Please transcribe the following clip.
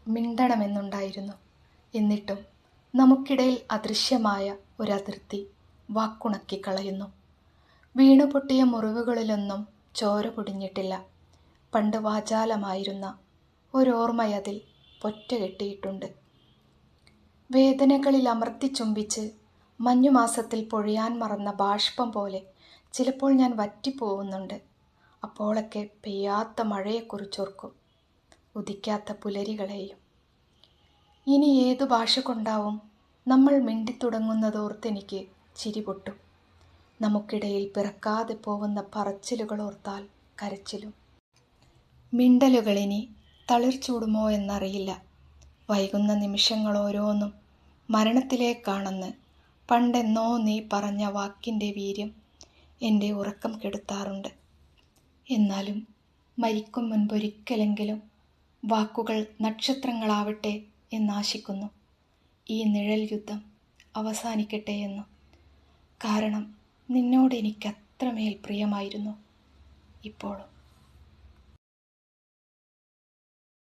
മിണ്ടണമെന്നുണ്ടായിരുന്നു. എന്നിട്ടും നമുക്കിടയിൽ അദൃശ്യമായ ഒരതിർത്തി വാക്കുണക്കിക്കളയുന്നു. വീണുപൊട്ടിയ മുറിവുകളിലൊന്നും ചോര പൊടിഞ്ഞിട്ടില്ല. പണ്ട് വാചാലമായിരുന്ന ഒരോർമ്മയതിൽ പൊറ്റകെട്ടിയിട്ടുണ്ട്. വേദനകളിൽ അമർത്തിച്ചുംബിച്ച് മഞ്ഞുമാസത്തിൽ പൊഴിയാൻ മറന്ന ബാഷ്പം പോലെ ചിലപ്പോൾ ഞാൻ വറ്റിപ്പോവുന്നുണ്ട്. അപ്പോഴൊക്കെ പെയ്യാത്ത മഴയെക്കുറിച്ചോർക്കും, ഉദിക്കാത്ത പുലരികളെയും. ഇനി ഏതു ഭാഷ കൊണ്ടാവും നമ്മൾ മിണ്ടിത്തുടങ്ങുന്നതോർത്തെനിക്ക് ചിരി പൊട്ടും. നമുക്കിടയിൽ പിറക്കാതെ പോവുന്ന പറച്ചിലുകളോർത്താൽ കരച്ചിലും. മിണ്ടലുകളിനി തളിർച്ചൂടുമോ എന്നറിയില്ല. വൈകുന്ന നിമിഷങ്ങളോരോന്നും മരണത്തിലേക്കാണെന്ന് പണ്ടെന്നോ നീ പറഞ്ഞ വാക്കിൻ്റെ വീര്യം എൻ്റെ ഉറക്കം കെടുത്താറുണ്ട്. എന്നാലും മരിക്കും മുൻപൊരിക്കലെങ്കിലും വാക്കുകൾ നക്ഷത്രങ്ങളാവട്ടെ എന്നാശിക്കുന്നു. ഈ നിഴൽ യുദ്ധം അവസാനിക്കട്ടെ എന്നു. കാരണം നിന്നോട് എനിക്കത്രമേൽ പ്രിയമായിരുന്നു ഇപ്പോഴും.